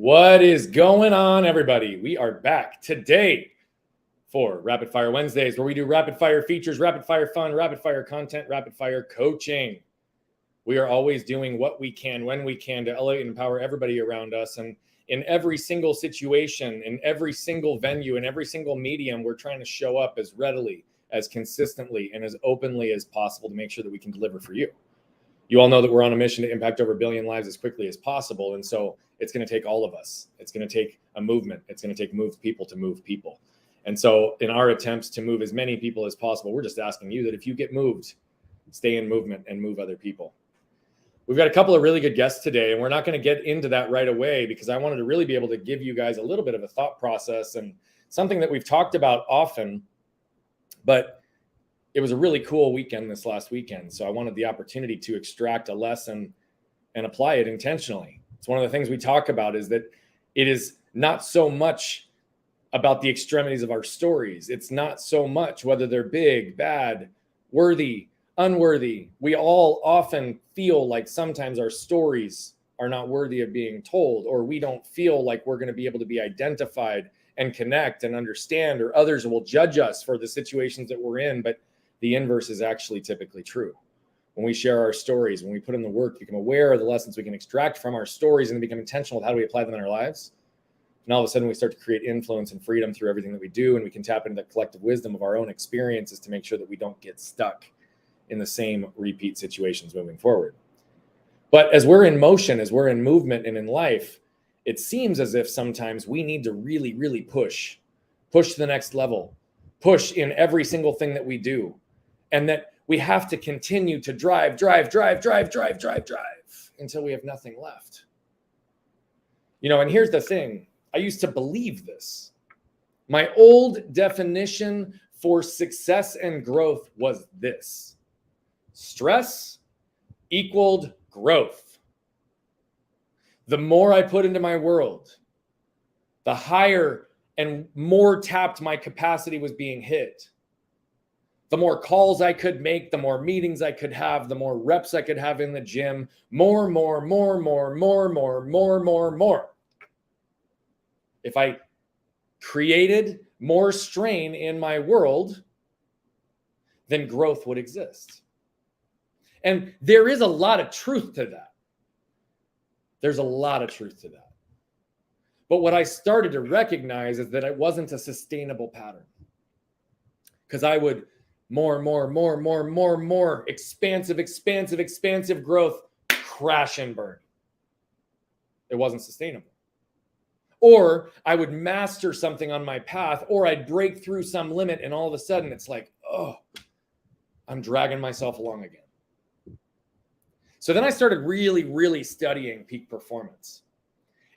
What is going on, everybody? We are back today for Rapid Fire Wednesdays, where we do rapid fire features, rapid fire fun, rapid fire content, rapid fire coaching. We are always doing what we can when we can to elevate and empower everybody around us. And in every single situation, in every single venue, in every single medium, we're trying to show up as readily, as consistently, and as openly as possible to make sure that we can deliver for you. You all know that we're on a mission to impact over 1 billion lives as quickly as possible. And so it's going to take all of us. It's going to take a movement. It's going to take moved people to move people. And so in our attempts to move as many people as possible, we're just asking you that if you get moved, stay in movement and move other people. We've got a couple of really good guests today, and we're not going to get into that right away because I wanted to really be able to give you guys a little bit of a thought process and something that we've talked about often, but it was a really cool weekend this last weekend. So I wanted the opportunity to extract a lesson and apply it intentionally. It's one of the things we talk about is that it is not so much about the extremities of our stories. It's not so much whether they're big, bad, worthy, unworthy. We all often feel like sometimes our stories are not worthy of being told, or we don't feel like we're going to be able to be identified and connect and understand, or others will judge us for the situations that we're in. But the inverse is actually typically true. When we share our stories, when we put in the work, become aware of the lessons we can extract from our stories and become intentional with how do we apply them in our lives. And all of a sudden we start to create influence and freedom through everything that we do. And we can tap into the collective wisdom of our own experiences to make sure that we don't get stuck in the same repeat situations moving forward. But as we're in motion, as we're in movement and in life, it seems as if sometimes we need to really, really push to the next level, push in every single thing that we do. And that we have to continue to drive until we have nothing left. You know, and here's the thing. I used to believe this. My old definition for success and growth was this: stress equaled growth. The more I put into my world, the higher and more tapped my capacity was being hit. The more calls I could make, the more meetings I could have, the more reps I could have in the gym, more. If I created more strain in my world, then growth would exist. And there is a lot of truth to that. There's a lot of truth to that. But what I started to recognize is that it wasn't a sustainable pattern. Because I would more, expansive growth, crash and burn. It wasn't sustainable. Or I would master something on my path, or I'd break through some limit, and all of a sudden it's like, oh, I'm dragging myself along again. So then I started really, really studying peak performance.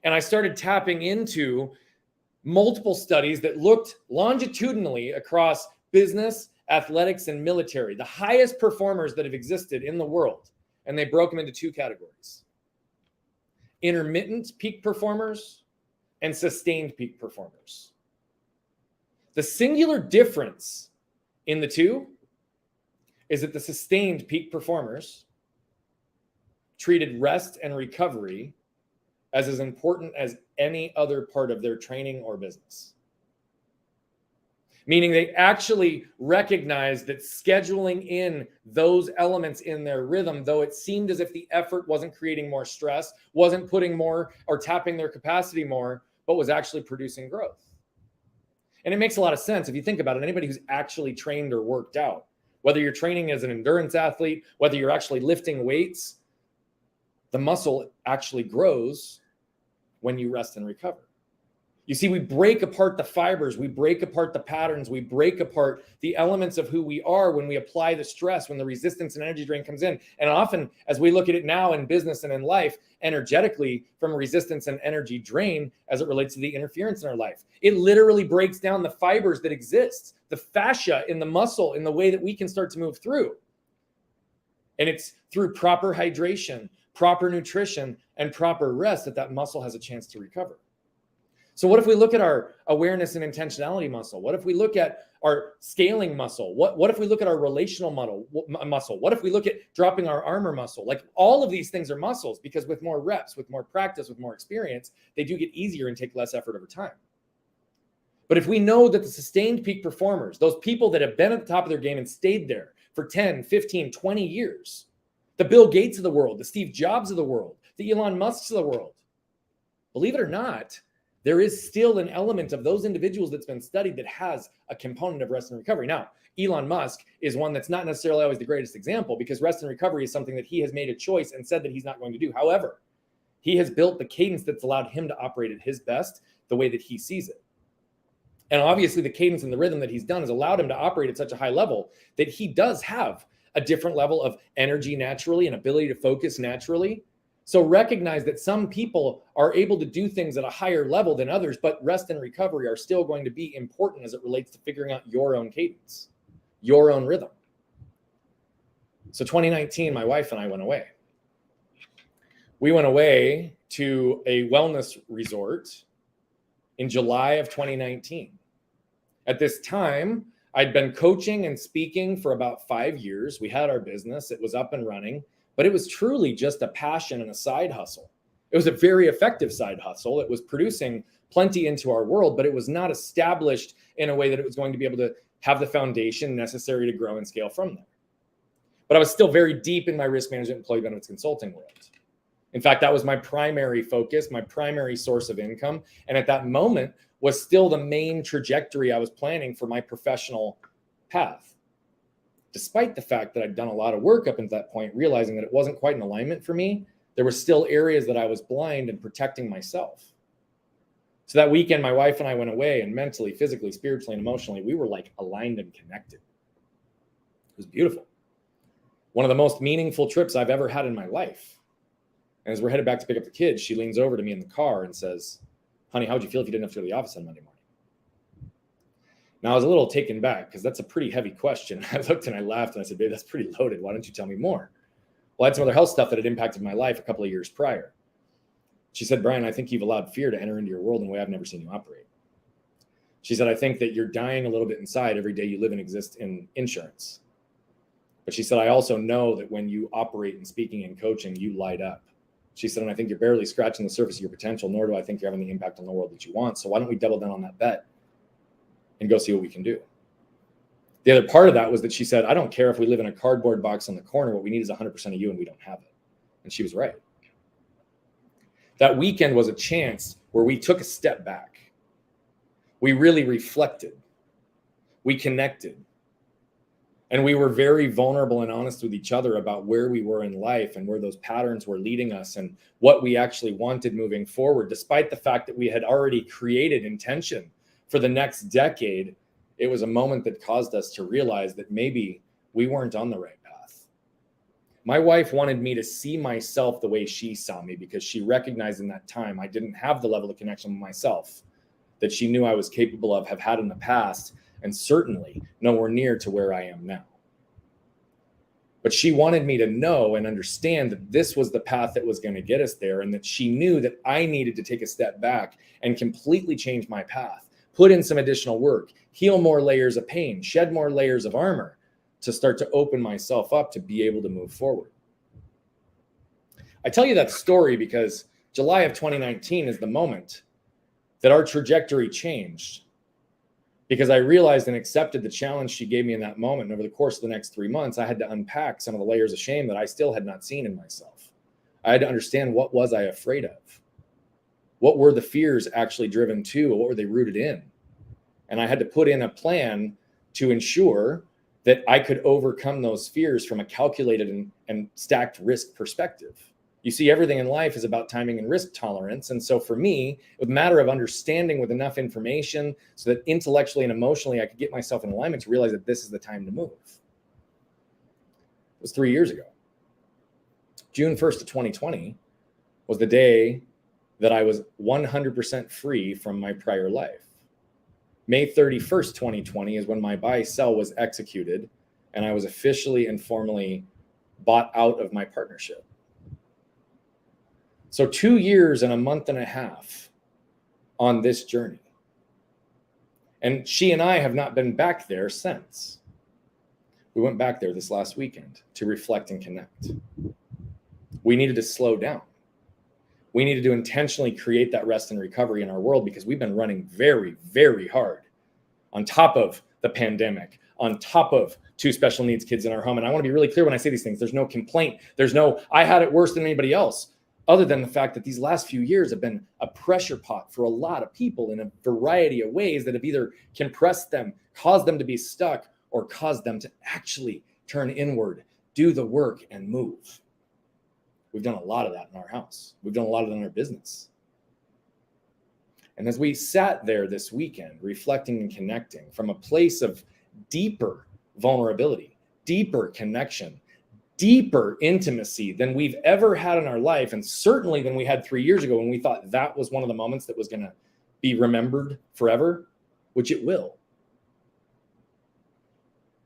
And I started tapping into multiple studies that looked longitudinally across business, athletics, and military, the highest performers that have existed in the world. And they broke them into two categories: intermittent peak performers and sustained peak performers. The singular difference in the two is that the sustained peak performers treated rest and recovery as important as any other part of their training or business. Meaning they actually recognized that scheduling in those elements in their rhythm, though it seemed as if the effort wasn't creating more stress, wasn't putting more or tapping their capacity more, but was actually producing growth. And it makes a lot of sense if you think about it. Anybody who's actually trained or worked out, whether you're training as an endurance athlete, whether you're actually lifting weights, the muscle actually grows when you rest and recover. You see, we break apart the fibers, we break apart the patterns, we break apart the elements of who we are when we apply the stress, when the resistance and energy drain comes in. And often, as we look at it now in business and in life, energetically, from a resistance and energy drain as it relates to the interference in our life, it literally breaks down the fibers that exist, the fascia in the muscle, in the way that we can start to move through. And it's through proper hydration, proper nutrition, and proper rest that muscle has a chance to recover. So what if we look at our awareness and intentionality muscle? What if we look at our scaling muscle? What if we look at our relational muscle? What if we look at dropping our armor muscle? Like, all of these things are muscles, because with more reps, with more practice, with more experience, they do get easier and take less effort over time. But if we know that the sustained peak performers, those people that have been at the top of their game and stayed there for 10, 15, 20 years, the Bill Gates of the world, the Steve Jobs of the world, the Elon Musks of the world, believe it or not, there is still an element of those individuals that's been studied that has a component of rest and recovery. Now, Elon Musk is one that's not necessarily always the greatest example, because rest and recovery is something that he has made a choice and said that he's not going to do. However, he has built the cadence that's allowed him to operate at his best the way that he sees it. And obviously the cadence and the rhythm that he's done has allowed him to operate at such a high level that he does have a different level of energy naturally and ability to focus naturally. So recognize that some people are able to do things at a higher level than others, but rest and recovery are still going to be important as it relates to figuring out your own cadence, your own rhythm. So 2019, my wife and I went away. We went away to a wellness resort in July of 2019. At this time, I'd been coaching and speaking for about 5 years. We had our business, it was up and running, but it was truly just a passion and a side hustle. It was a very effective side hustle. It was producing plenty into our world, but it was not established in a way that it was going to be able to have the foundation necessary to grow and scale from there. But I was still very deep in my risk management employee benefits consulting world. In fact, that was my primary focus, my primary source of income. And at that moment was still the main trajectory I was planning for my professional path. Despite the fact that I'd done a lot of work up until that point, realizing that it wasn't quite in alignment for me, there were still areas that I was blind and protecting myself. So that weekend, my wife and I went away, and mentally, physically, spiritually, and emotionally, we were like aligned and connected. It was beautiful. One of the most meaningful trips I've ever had in my life. And as we're headed back to pick up the kids, she leans over to me in the car and says, "Honey, how would you feel if you didn't have to go to the office on Monday morning?" Now, I was a little taken back because that's a pretty heavy question. I looked and I laughed and I said, "Babe, that's pretty loaded. Why don't you tell me more?" Well, I had some other health stuff that had impacted my life a couple of years prior. She said, "Brian, I think you've allowed fear to enter into your world in a way I've never seen you operate." She said, "I think that you're dying a little bit inside every day you live and exist in insurance." But she said, "I also know that when you operate in speaking and coaching, you light up." She said, "And I think you're barely scratching the surface of your potential, nor do I think you're having the impact on the world that you want. So why don't we double down on that bet and go see what we can do?" The other part of that was that she said, "I don't care if we live in a cardboard box on the corner. What we need is 100% of you, and we don't have it." And she was right. That weekend was a chance where we took a step back. We really reflected. We connected. And we were very vulnerable and honest with each other about where we were in life and where those patterns were leading us and what we actually wanted moving forward. Despite the fact that we had already created intention for the next decade, it was a moment that caused us to realize that maybe we weren't on the right path. My wife wanted me to see myself the way she saw me because she recognized in that time I didn't have the level of connection with myself that she knew I was capable of, have had in the past, and certainly nowhere near to where I am now. But she wanted me to know and understand that this was the path that was going to get us there, and that she knew that I needed to take a step back and completely change my path, put in some additional work, heal more layers of pain, shed more layers of armor to start to open myself up to be able to move forward. I tell you that story because July of 2019 is the moment that our trajectory changed, because I realized and accepted the challenge she gave me in that moment. And over the course of the next 3 months, I had to unpack some of the layers of shame that I still had not seen in myself. I had to understand, what was I afraid of? What were the fears actually driven to? What were they rooted in? And I had to put in a plan to ensure that I could overcome those fears from a calculated and stacked risk perspective. You see, everything in life is about timing and risk tolerance. And so for me, it was a matter of understanding with enough information so that intellectually and emotionally I could get myself in alignment to realize that this is the time to move. It was 3 years ago. June 1st of 2020 was the day that I was 100% free from my prior life. May 31st, 2020 is when my buy sell was executed and I was officially and formally bought out of my partnership. So 2 years and a month and a half on this journey. And she and I have not been back there since. We went back there this last weekend to reflect and connect. We needed to slow down. We needed to intentionally create that rest and recovery in our world because we've been running very, very hard on top of the pandemic, on top of 2 special needs kids in our home. And I want to be really clear when I say these things. There's no complaint. There's no, I had it worse than anybody else. Other than the fact that these last few years have been a pressure pot for a lot of people in a variety of ways that have either compressed them, caused them to be stuck, or caused them to actually turn inward, do the work, and move. We've done a lot of that in our house. We've done a lot of it in our business. And as we sat there this weekend, reflecting and connecting from a place of deeper vulnerability, deeper connection, deeper intimacy than we've ever had in our life, and certainly than we had 3 years ago when we thought that was one of the moments that was going to be remembered forever, which it will.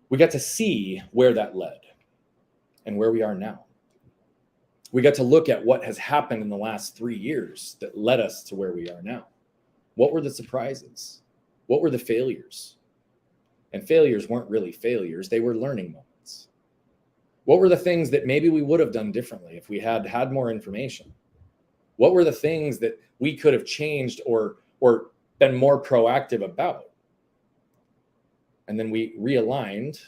We got to see where that led and where we are now. We got to look at what has happened in the last 3 years that led us to where we are now. What were the surprises? What were the failures? And failures weren't really failures. They were learning moments. What were the things that maybe we would have done differently if we had had more information? What were the things that we could have changed or been more proactive about? And then we realigned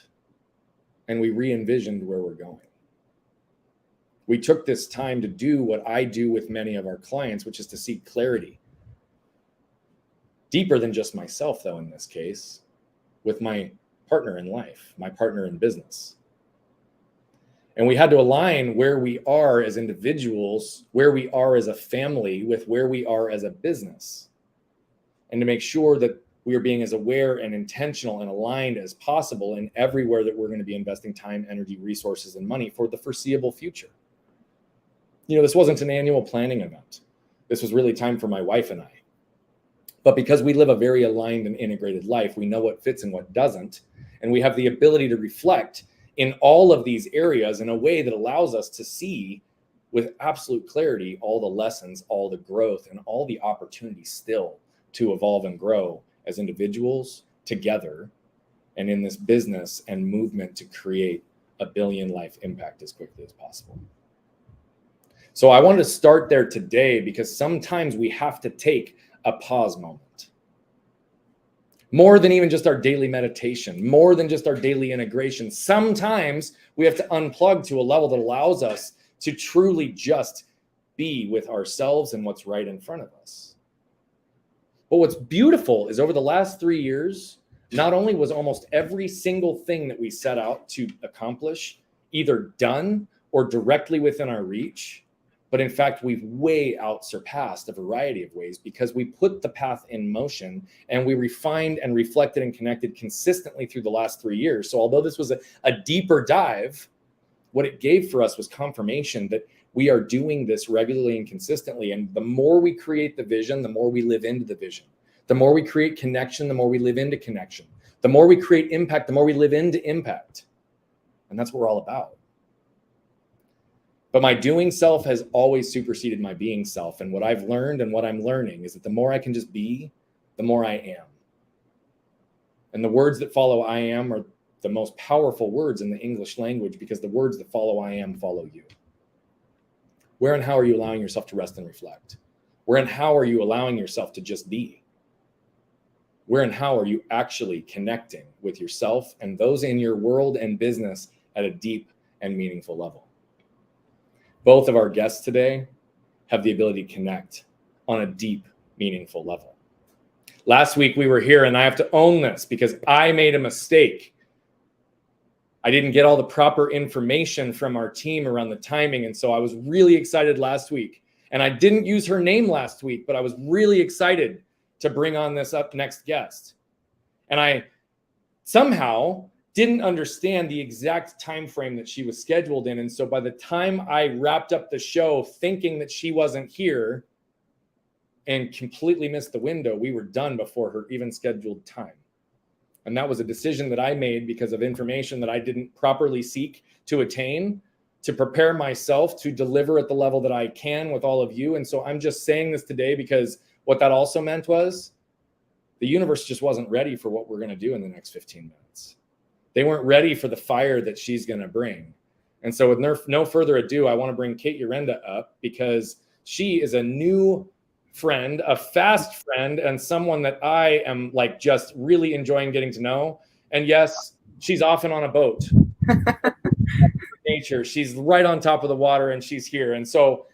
and we re-envisioned where we're going. We took this time to do what I do with many of our clients, which is to seek clarity. Deeper than just myself, though, in this case, with my partner in life, my partner in business. And we had to align where we are as individuals, where we are as a family, with where we are as a business. and to make sure that we are being as aware and intentional and aligned as possible in everywhere that we're going to be investing time, energy, resources, and money for the foreseeable future. This wasn't an annual planning event. This was really time for my wife and I. But because we live a very aligned and integrated life, we know what fits and what doesn't. And we have the ability to reflect in all of these areas in a way that allows us to see with absolute clarity all the lessons, all the growth, and all the opportunities still to evolve and grow as individuals together and in this business and movement to create a billion life impact as quickly as possible. So I wanted to start there today because sometimes we have to take a pause moment. More than even just our daily meditation, more than just our daily integration. Sometimes we have to unplug to a level that allows us to truly just be with ourselves and what's right in front of us. But what's beautiful is over the last 3 years, not only was almost every single thing that we set out to accomplish either done or directly within our reach, but in fact, we've way out surpassed a variety of ways because we put the path in motion and we refined and reflected and connected consistently through the last 3 years. So although this was a deeper dive, what it gave for us was confirmation that we are doing this regularly and consistently. And the more we create the vision, the more we live into the vision. The more we create connection, the more we live into connection. The more we create impact, the more we live into impact. And that's what we're all about. But my doing self has always superseded my being self. And what I've learned and what I'm learning is that the more I can just be, the more I am. And the words that follow I am are the most powerful words in the English language because the words that follow I am follow you. Where and how are you allowing yourself to rest and reflect? Where and how are you allowing yourself to just be? Where and how are you actually connecting with yourself and those in your world and business at a deep and meaningful level? Both of our guests today have the ability to connect on a deep, meaningful level. Last week we were here, and I have to own this because I made a mistake. I didn't get all the proper information from our team around the timing, and so I was really excited last week. And I didn't use her name last week, but I was really excited to bring on this up next guest. And I somehow didn't understand the exact time frame that she was scheduled in. And so by the time I wrapped up the show thinking that she wasn't here and completely missed the window, we were done before her even scheduled time. And that was a decision that I made because of information that I didn't properly seek to attain, to prepare myself to deliver at the level that I can with all of you. And so I'm just saying this today because what that also meant was the universe just wasn't ready for what we're going to do in the next 15 minutes. They weren't ready for the fire that she's going to bring. And so with no further ado, I want to bring Kate Urenda up because she is a new friend, a fast friend, and someone that I am like just really enjoying getting to know. And yes, she's often on a boat. Nature. She's right on top of the water and she's here. And so,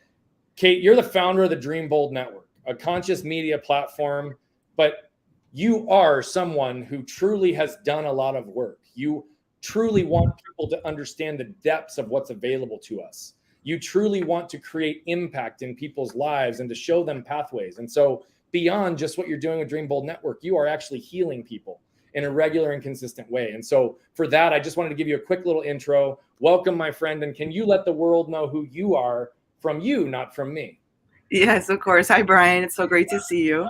Kate, you're the founder of the Dream Bold Network, a conscious media platform, but you are someone who truly has done a lot of work. You truly want people to understand the depths of what's available to us. You truly want to create impact in people's lives and to show them pathways. And so beyond just what you're doing with Dream Bold Network, you are actually healing people in a regular and consistent way. And so for that, I just wanted to give you a quick little intro. Welcome, my friend. And can you let the world know who you are from you, not from me? Yes, of course. Hi, Brian. It's so great to see you.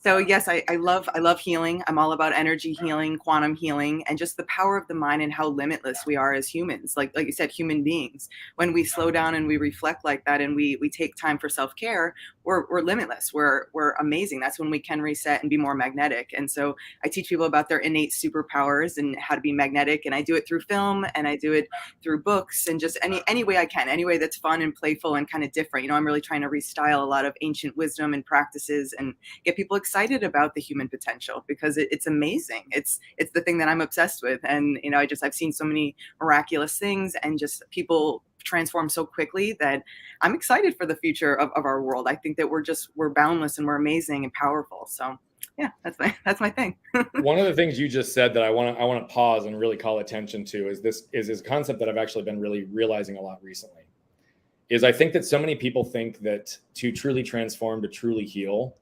So yes, I love healing. I'm all about energy healing, quantum healing, and just the power of the mind and how limitless we are as humans. Like you said, human beings. When we slow down and we reflect like that, and we take time for self-care, we're limitless. We're amazing. That's when we can reset and be more magnetic. And so I teach people about their innate superpowers and how to be magnetic. And I do it through film, and I do it through books, and just any way I can, any way that's fun and playful and kind of different. You know, I'm really trying to restyle a lot of ancient wisdom and practices and get people excited about the human potential because it's amazing. It's the thing that I'm obsessed with. And, you know, I've seen so many miraculous things and just people transform so quickly that I'm excited for the future of our world. I think that we're boundless and we're amazing and powerful. So yeah, that's my thing. One of the things you just said that I want to pause and really call attention to is this concept that I've actually been really realizing a lot recently. Is I think that so many people think that to truly transform, to truly heal,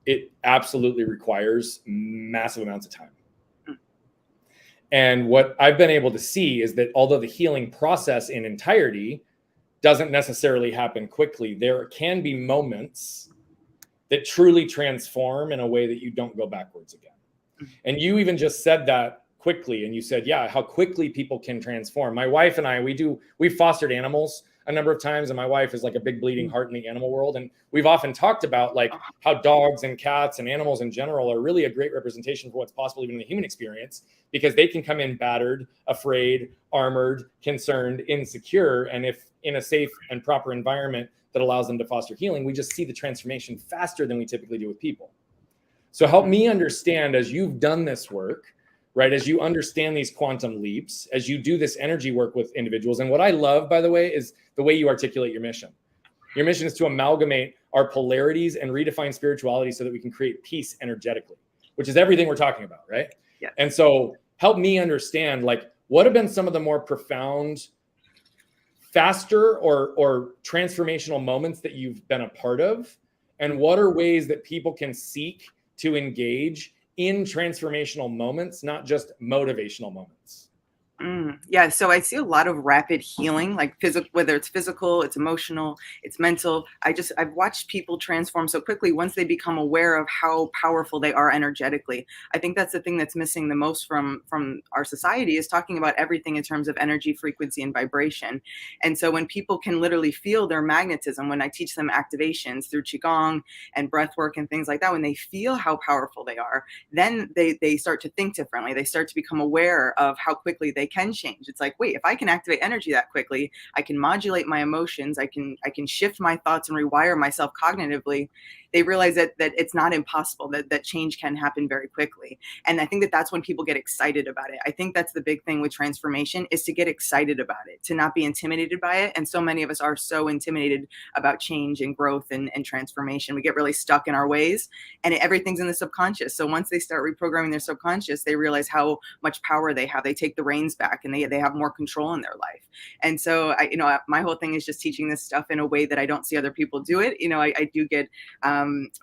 it absolutely requires massive amounts of time. And what I've been able to see is that although the healing process in entirety doesn't necessarily happen quickly, there can be moments that truly transform in a way that you don't go backwards again. And you even just said that quickly, and you said, yeah, how quickly people can transform. My wife and I, we've fostered animals a number of times, and my wife is like a big bleeding heart in the animal world. And we've often talked about like how dogs and cats and animals in general are really a great representation for what's possible even in the human experience, because they can come in battered, afraid, armored, concerned, insecure. And if in a safe and proper environment that allows them to foster healing, we just see the transformation faster than we typically do with people. So help me understand, as you've done this work, right? As you understand these quantum leaps, as you do this energy work with individuals. And what I love, by the way, is the way you articulate your mission. Your mission is to amalgamate our polarities and redefine spirituality so that we can create peace energetically, which is everything we're talking about, right? Yeah. And so help me understand, like, what have been some of the more profound, faster or transformational moments that you've been a part of? And what are ways that people can seek to engage in transformational moments, not just motivational moments? Yeah, so I see a lot of rapid healing, like physical, whether it's physical, it's emotional, it's mental. I've watched people transform so quickly once they become aware of how powerful they are energetically. I think that's the thing that's missing the most from our society, is talking about everything in terms of energy, frequency, and vibration. And so when people can literally feel their magnetism, when I teach them activations through Qigong and breath work and things like that, when they feel how powerful they are, then they start to think differently. They start to become aware of how quickly they can change. It's like, wait, if I can activate energy that quickly, I can modulate my emotions, I can shift my thoughts and rewire myself cognitively. They realize that it's not impossible, that change can happen very quickly. And I think that's when people get excited about it. I think that's the big thing with transformation, is to get excited about it, to not be intimidated by it. And so many of us are so intimidated about change and growth and transformation. We get really stuck in our ways, and everything's in the subconscious. So once they start reprogramming their subconscious, they realize how much power they have. They take the reins back, and they have more control in their life. And so my whole thing is just teaching this stuff in a way that I don't see other people do it. I do get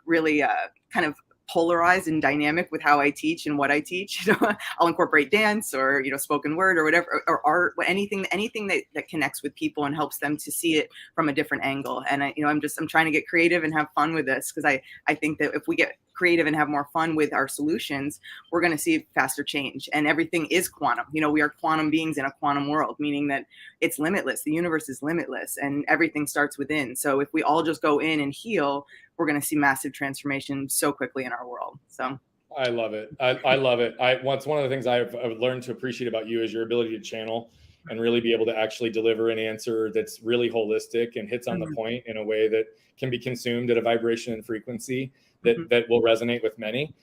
really kind of polarized and dynamic with how I teach and what I teach. I'll incorporate dance or spoken word or whatever, or art, anything that connects with people and helps them to see it from a different angle. And I'm trying to get creative and have fun with this, because I think that if we get creative and have more fun with our solutions, we're going to see faster change. And everything is quantum. We are quantum beings in a quantum world, meaning that it's limitless. The universe is limitless, and everything starts within. So if we all just go in and heal, we're going to see massive transformation so quickly in our world. So I love it. I love it. One of the things I've learned to appreciate about you is your ability to channel and really be able to actually deliver an answer that's really holistic and hits on the point in a way that can be consumed at a vibration and frequency that will resonate with many.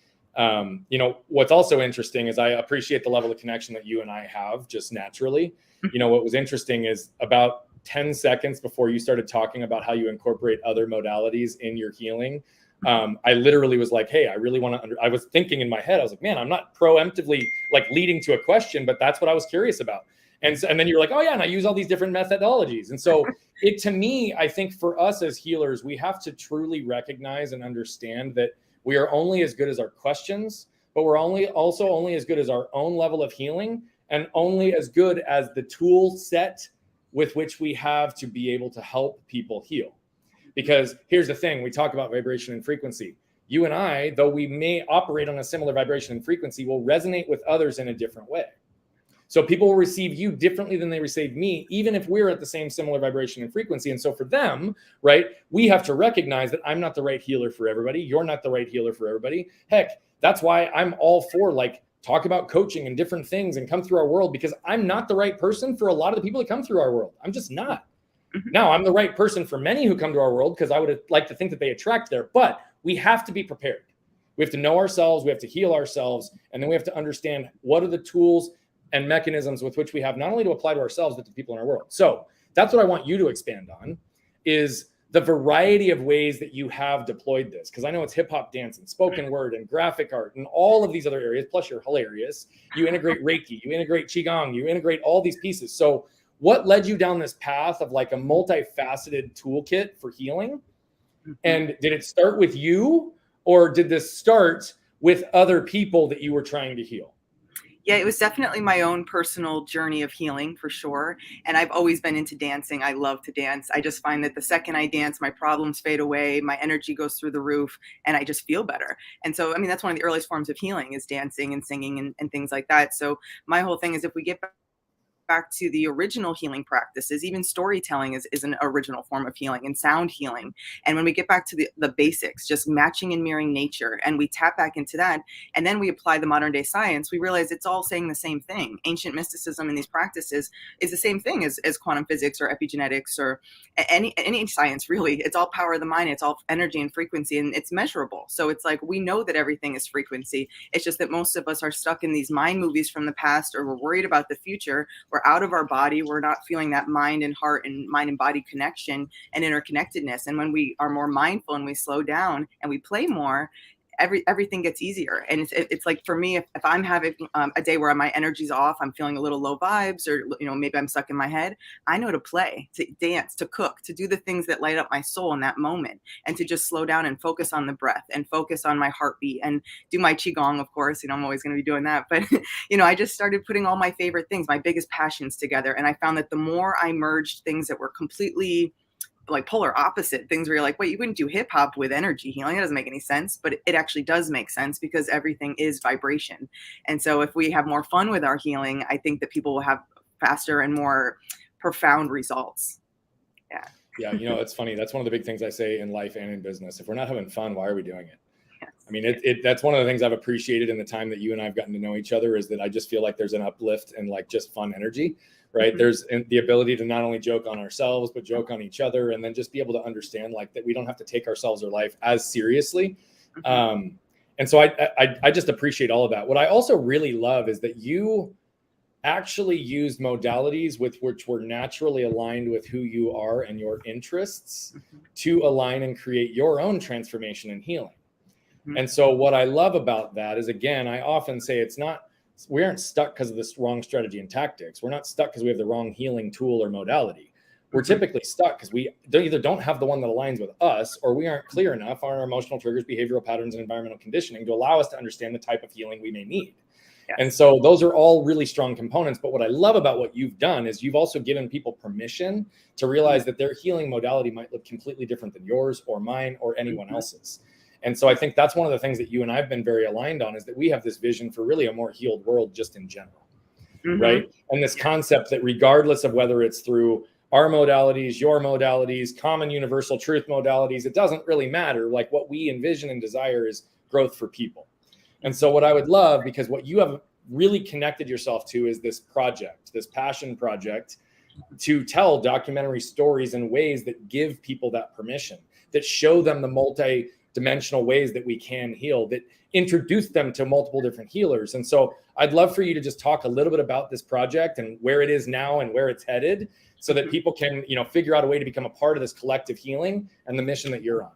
What's also interesting is I appreciate the level of connection that you and I have just naturally. What was interesting is about 10 seconds before you started talking about how you incorporate other modalities in your healing, I literally was like, hey, I really want to, I was thinking in my head, I was like, man, I'm not preemptively like leading to a question, but that's what I was curious about. And then you're like, oh yeah, and I use all these different methodologies. And so to me, I think for us as healers, we have to truly recognize and understand that we are only as good as our questions, but we're also only as good as our own level of healing, and only as good as the tool set with which we have to be able to help people heal. Because here's the thing, we talk about vibration and frequency. You and I, though we may operate on a similar vibration and frequency, will resonate with others in a different way. So people will receive you differently than they receive me, even if we're at the same similar vibration and frequency. And so for them, right, we have to recognize that I'm not the right healer for everybody. You're not the right healer for everybody. Heck, that's why I'm all for talk about coaching and different things and come through our world, because I'm not the right person for a lot of the people that come through our world. I'm just not. Now, I'm the right person for many who come to our world, because I would like to think that they attract there, but we have to be prepared. We have to know ourselves. We have to heal ourselves. And then we have to understand what are the tools and mechanisms with which we have not only to apply to ourselves, but to people in our world. So that's what I want you to expand on, is the variety of ways that you have deployed this. Because I know it's hip hop, dance, and spoken word, and graphic art, and all of these other areas, plus you're hilarious. You integrate Reiki, you integrate Qigong, you integrate all these pieces. So what led you down this path of a multifaceted toolkit for healing? And did it start with you, or did this start with other people that you were trying to heal? Yeah, it was definitely my own personal journey of healing for sure. And I've always been into dancing. I love to dance. I just find that the second I dance, my problems fade away, my energy goes through the roof, and I just feel better. And so, I mean, that's one of the earliest forms of healing is dancing and singing and things like that. So my whole thing is if we get back to the original healing practices, even storytelling is an original form of healing and sound healing. And when we get back to the basics, just matching and mirroring nature, and we tap back into that, and then we apply the modern day science, we realize it's all saying the same thing. Ancient mysticism in these practices is the same thing as quantum physics or epigenetics or any science, really. It's all power of the mind. It's all energy and frequency, and it's measurable. So it's like we know that everything is frequency. It's just that most of us are stuck in these mind movies from the past, or we're worried about the future. We're out of our body. We're not feeling that mind and heart and mind and body connection and interconnectedness. And when we are more mindful and we slow down and we play more, everything gets easier. And it's like, for me, if I'm having a day where my energy's off, I'm feeling a little low vibes, or, maybe I'm stuck in my head, I know to play, to dance, to cook, to do the things that light up my soul in that moment, and to just slow down and focus on the breath and focus on my heartbeat and do my qigong, of course. I'm always going to be doing that. But, I just started putting all my favorite things, my biggest passions together. And I found that the more I merged things that were completely like polar opposite things, where you're like, wait, you wouldn't do hip hop with energy healing. It doesn't make any sense, but it actually does make sense because everything is vibration. And so if we have more fun with our healing, I think that people will have faster and more profound results. Yeah. Yeah. It's funny. That's one of the big things I say in life and in business. If we're not having fun, why are we doing it? Yes. I mean, that's one of the things I've appreciated in the time that you and I've gotten to know each other, is that I just feel like there's an uplift and like just fun energy, right? Mm-hmm. There's the ability to not only joke on ourselves, but joke on each other, and then just be able to understand like that we don't have to take ourselves or life as seriously. Mm-hmm. And so I just appreciate all of that. What I also really love is that you actually used modalities with which were naturally aligned with who you are and your interests to align and create your own transformation and healing. And so what I love about that is, again, I often say we aren't stuck because of this wrong strategy and tactics. We're not stuck because we have the wrong healing tool or modality. We're typically stuck because we either don't have the one that aligns with us, or we aren't clear enough on our emotional triggers, behavioral patterns, and environmental conditioning to allow us to understand the type of healing we may need. Yeah. And so those are all really strong components. But what I love about what you've done is you've also given people permission to realize that their healing modality might look completely different than yours or mine or anyone else's. And so I think that's one of the things that you and I've been very aligned on, is that we have this vision for really a more healed world just in general, right? And this concept that regardless of whether it's through our modalities, your modalities, common universal truth modalities, it doesn't really matter. Like, what we envision and desire is growth for people. And so what I would love, because what you have really connected yourself to is this project, this passion project, to tell documentary stories in ways that give people that permission, that show them the multi-dimensional ways that we can heal, that introduce them to multiple different healers. And so I'd love for you to just talk a little bit about this project and where it is now and where it's headed, so that people can, figure out a way to become a part of this collective healing and the mission that you're on.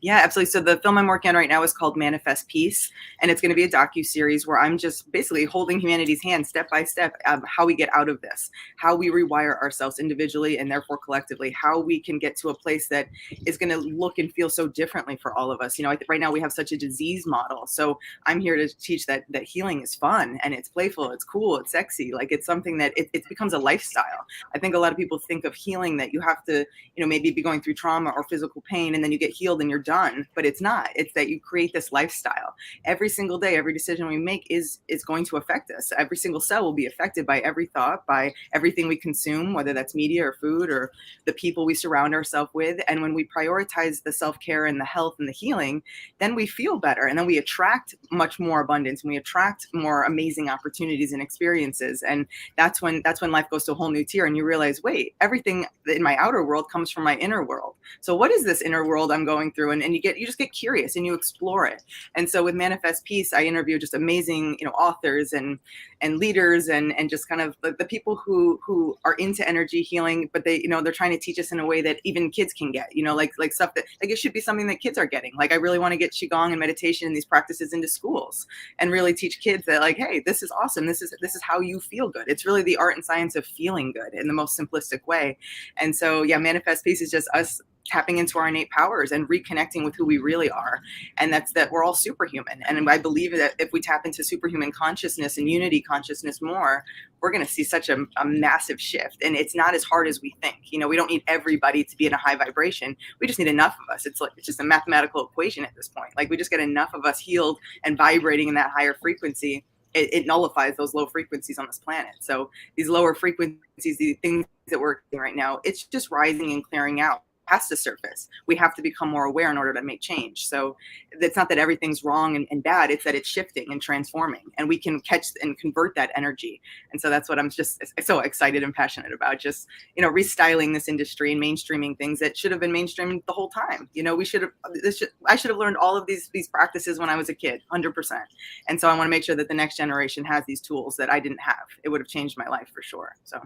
Yeah, absolutely. So the film I'm working on right now is called Manifest Peace, and it's going to be a docu-series where I'm just basically holding humanity's hand step by step, how we get out of this, how we rewire ourselves individually and therefore collectively, how we can get to a place that is going to look and feel so differently for all of us. Right now we have such a disease model. So I'm here to teach that healing is fun and it's playful, it's cool, it's sexy. Like, it's something that it becomes a lifestyle. I think a lot of people think of healing that you have to, maybe be going through trauma or physical pain and then you get healed and you're done, but it's not. It's that you create this lifestyle. Every single day, every decision we make is going to affect us. Every single cell will be affected by every thought, by everything we consume, whether that's media or food or the people we surround ourselves with. And when we prioritize the self-care and the health and the healing, then we feel better. And then we attract much more abundance, and we attract more amazing opportunities and experiences. And that's when life goes to a whole new tier, and you realize, wait, everything in my outer world comes from my inner world. So what is this inner world I'm going through? And you just get curious and you explore it. And so with Manifest Peace, I interview just amazing, authors and leaders and just kind of the people who are into energy healing, but they, they're trying to teach us in a way that even kids can get, like stuff that, like, it should be something that kids are getting. Like, I really want to get qigong and meditation and these practices into schools and really teach kids that, like, hey, this is awesome. This is how you feel good. It's really the art and science of feeling good in the most simplistic way. And so, yeah, Manifest Peace is just us tapping into our innate powers and reconnecting with who we really are. And that's that we're all superhuman. And I believe that if we tap into superhuman consciousness and unity consciousness more, we're going to see such a massive shift. And it's not as hard as we think. You know, we don't need everybody to be in a high vibration. We just need enough of us. It's just a mathematical equation at this point. Like we just get enough of us healed and vibrating in that higher frequency. It nullifies those low frequencies on this planet. So these lower frequencies, the things that we're doing right now, it's just rising and clearing out has to surface. We have to become more aware in order to make change. So it's not that everything's wrong and bad, it's that it's shifting and transforming, and we can catch and convert that energy. And so that's what I'm just so excited and passionate about, just, you know, restyling this industry and mainstreaming things that should have been mainstreamed the whole time. You know, I should have learned all of these practices when I was a kid, 100%. And so I want to make sure that the next generation has these tools that I didn't have. It would have changed my life for sure. So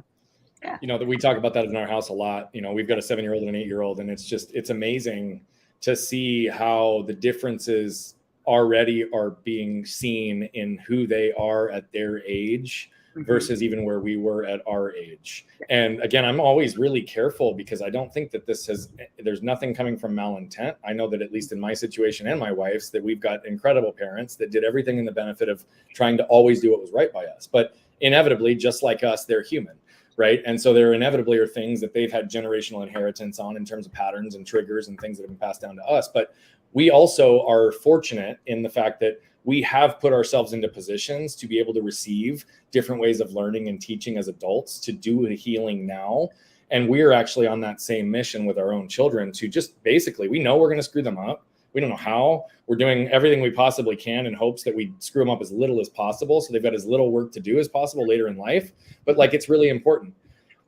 yeah. You know, that we talk about that in our house a lot. You know, we've got a 7-year-old and an 8-year-old, and it's amazing to see how the differences already are being seen in who they are at their age versus even where we were at our age. And again, I'm always really careful because I don't think that there's nothing coming from malintent. I know that at least in my situation and my wife's, that we've got incredible parents that did everything in the benefit of trying to always do what was right by us. But inevitably, just like us, they're human. Right. And so there inevitably are things that they've had generational inheritance on in terms of patterns and triggers and things that have been passed down to us. But we also are fortunate in the fact that we have put ourselves into positions to be able to receive different ways of learning and teaching as adults, to do the healing now. And we're actually on that same mission with our own children to just basically, we know we're going to screw them up. We don't know how. We're doing everything we possibly can in hopes that we screw them up as little as possible, so they've got as little work to do as possible later in life. But like, it's really important.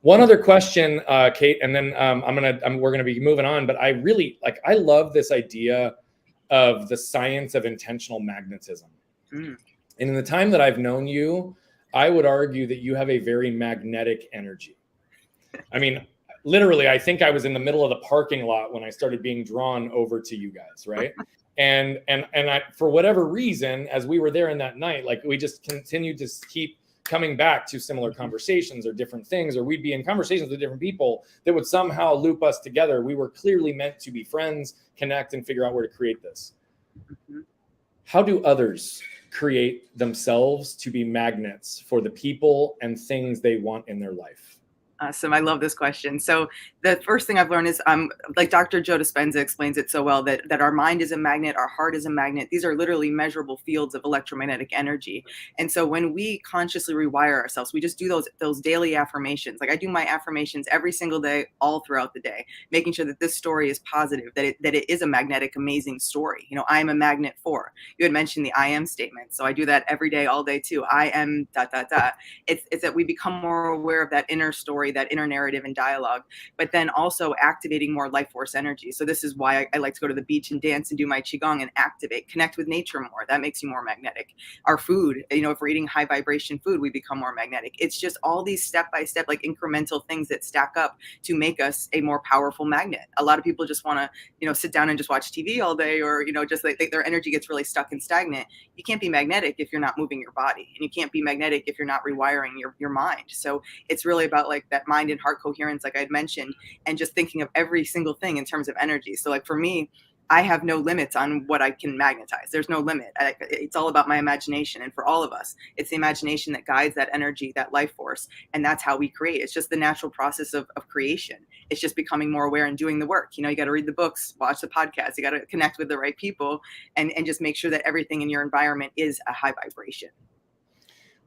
One other question, Kate, and then we're gonna be moving on. But I love this idea of the science of intentional magnetism. And in the time that I've known you, I would argue that you have a very magnetic energy. I mean, literally, I think I was in the middle of the parking lot when I started being drawn over to you guys, right? And I, for whatever reason, as we were there in that night, like we just continued to keep coming back to similar conversations or different things, or we'd be in conversations with different people that would somehow loop us together. We were clearly meant to be friends, connect, and figure out where to create this. How do others create themselves to be magnets for the people and things they want in their life? Awesome. I love this question. So the first thing I've learned is, like Dr. Joe Dispenza explains it so well, that our mind is a magnet, our heart is a magnet. These are literally measurable fields of electromagnetic energy. And so when we consciously rewire ourselves, we just do those daily affirmations. Like I do my affirmations every single day, all throughout the day, making sure that this story is positive, that it is a magnetic, amazing story. You know, I am a magnet for. You had mentioned the I am statement. So I do that every day, all day too. I am ... It's that we become more aware of that inner story, that inner narrative and dialogue, but then also activating more life force energy. So this is why I like to go to the beach and dance and do my qigong and activate, connect with nature more. That makes you more magnetic. Our food, you know, if we're eating high vibration food, we become more magnetic. It's just all these step-by-step, like incremental things that stack up to make us a more powerful magnet. A lot of people just want to, you know, sit down and just watch TV all day, or, you know, just like their energy gets really stuck and stagnant. You can't be magnetic if you're not moving your body, and you can't be magnetic if you're not rewiring your mind. So it's really about like that mind and heart coherence, like I'd mentioned, and just thinking of every single thing in terms of energy. So like for me, I have no limits on what I can magnetize. There's no limit. It's all about my imagination. And for all of us, it's the imagination that guides that energy, that life force. And that's how we create. It's just the natural process of creation. It's just becoming more aware and doing the work. You know, you got to read the books, watch the podcasts, you got to connect with the right people, and just make sure that everything in your environment is a high vibration.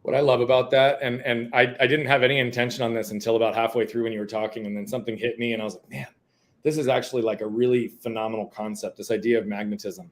What I love about that, and I didn't have any intention on this until about halfway through when you were talking, and then something hit me and I was like, man, this is actually like a really phenomenal concept, this idea of magnetism.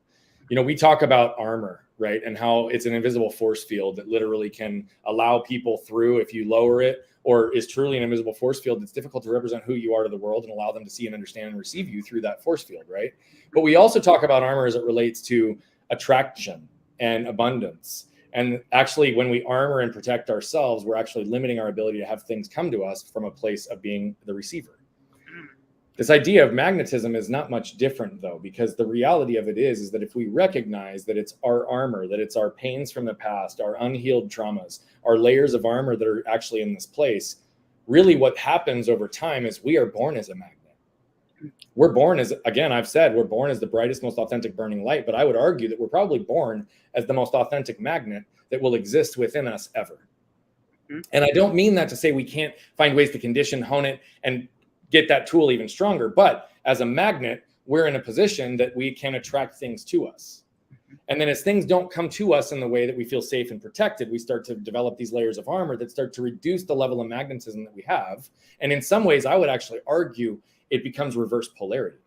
You know, we talk about armor, right? And how it's an invisible force field that literally can allow people through if you lower it, or is truly an invisible force field. It's difficult to represent who you are to the world and allow them to see and understand and receive you through that force field, right? But we also talk about armor as it relates to attraction and abundance. And actually, when we armor and protect ourselves, we're actually limiting our ability to have things come to us from a place of being the receiver. This idea of magnetism is not much different, though, because the reality of it is that if we recognize that it's our armor, that it's our pains from the past, our unhealed traumas, our layers of armor that are actually in this place, really what happens over time is we are born as a magnet. we're born as, again, I've said, we're born as the brightest, most authentic burning light, but I would argue that we're probably born as the most authentic magnet that will exist within us ever. And I don't mean that to say we can't find ways to condition, hone it, and get that tool even stronger. But as a magnet, we're in a position that we can attract things to us. And then as things don't come to us in the way that we feel safe and protected, we start to develop these layers of armor that start to reduce the level of magnetism that we have. And in some ways, I would actually argue it becomes reverse polarity.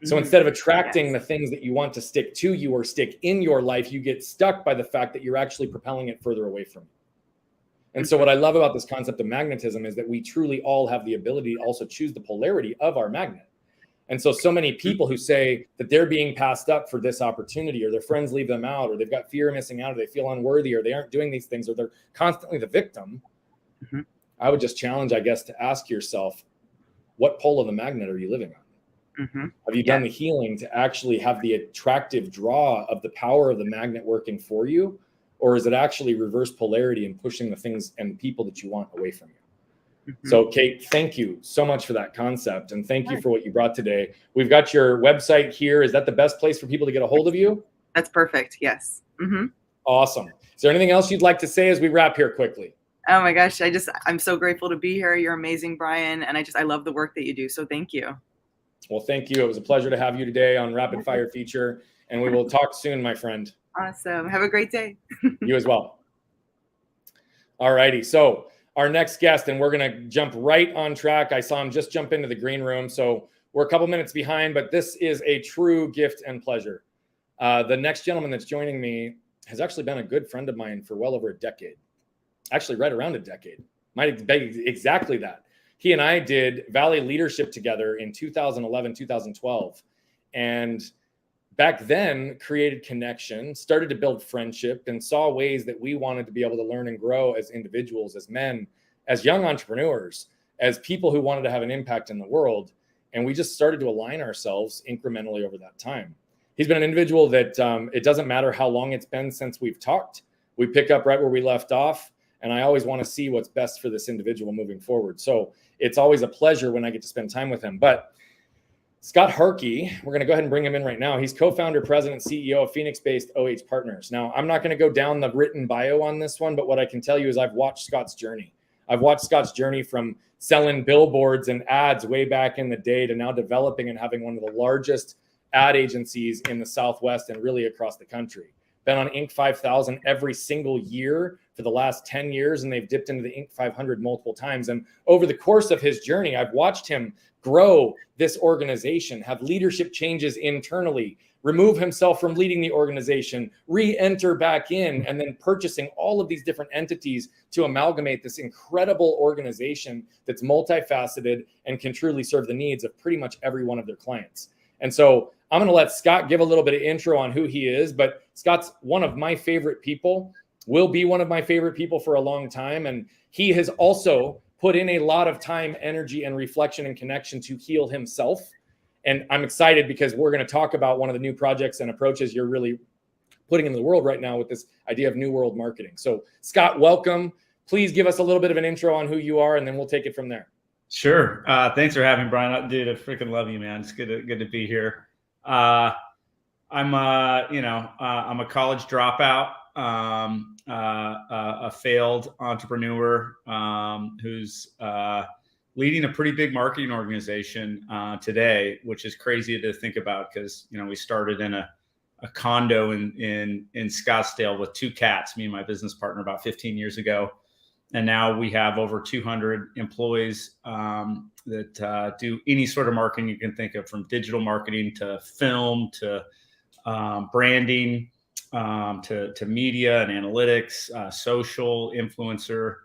So instead of attracting the things that you want to stick to you or stick in your life, you get stuck by the fact that you're actually propelling it further away from you. And so what I love about this concept of magnetism is that we truly all have the ability to also choose the polarity of our magnet. And so many people who say that they're being passed up for this opportunity, or their friends leave them out, or they've got fear of missing out, or they feel unworthy, or they aren't doing these things, or they're constantly the victim. I would just challenge, I guess, to ask yourself, what pole of the magnet are you living on? Have you done the healing to actually have the attractive draw of the power of the magnet working for you? Or is it actually reverse polarity and pushing the things and the people that you want away from you? So, Kate, thank you so much for that concept. And thank you for what you brought today. We've got your website here. Is that the best place for people to get a hold of you? That's perfect. Yes. Awesome. Is there anything else you'd like to say as we wrap here quickly? Oh my gosh. I'm so grateful to be here. You're amazing, Brian. And I love the work that you do. So thank you. Well, thank you. It was a pleasure to have you today on Rapid Fire Feature. And we will talk soon, my friend. Awesome. Have a great day. You as well. All righty. So our next guest, and we're going to jump right on track. I saw him just jump into the green room. So we're a couple minutes behind, but this is a true gift and pleasure. The next gentleman that's joining me has actually been a good friend of mine for well over a decade. Actually, right around a decade. Might be exactly that. He and I did Valley Leadership together in 2011, 2012. And back then created connection, started to build friendship, and saw ways that we wanted to be able to learn and grow as individuals, as men, as young entrepreneurs, as people who wanted to have an impact in the world. And we just started to align ourselves incrementally over that time. He's been an individual that it doesn't matter how long it's been since we've talked. We pick up right where we left off. And I always want to see what's best for this individual moving forward. So it's always a pleasure when I get to spend time with him. But Scott Harkey, we're going to go ahead and bring him in right now. He's co-founder, president, CEO of Phoenix-based OH Partners. Now, I'm not going to go down the written bio on this one, but what I can tell you is I've watched Scott's journey. I've watched Scott's journey from selling billboards and ads way back in the day to now developing and having one of the largest ad agencies in the Southwest and really across the country. Been on Inc. 5000 every single year for the last 10 years, and they've dipped into the Inc. 500 multiple times. And over the course of his journey, I've watched him grow this organization, have leadership changes internally, remove himself from leading the organization, re-enter back in, and then purchasing all of these different entities to amalgamate this incredible organization that's multifaceted and can truly serve the needs of pretty much every one of their clients. And so I'm going to let Scott give a little bit of intro on who he is, but Scott's one of my favorite people, will be one of my favorite people for a long time. And he has also put in a lot of time, energy, and reflection and connection to heal himself. And I'm excited because we're going to talk about one of the new projects and approaches you're really putting into the world right now with this idea of new world marketing. So Scott, welcome. Please give us a little bit of an intro on who you are, and then we'll take it from there. Sure. Thanks for having me, Brian. Dude, I freaking love you, man. It's good to be here. I'm a college dropout, a failed entrepreneur who's leading a pretty big marketing organization today, which is crazy to think about because we started in a condo in Scottsdale with 2 cats, me and my business partner, about 15 years ago. And now we have over 200 employees that do any sort of marketing you can think of, from digital marketing to film to branding to media and analytics, social, influencer.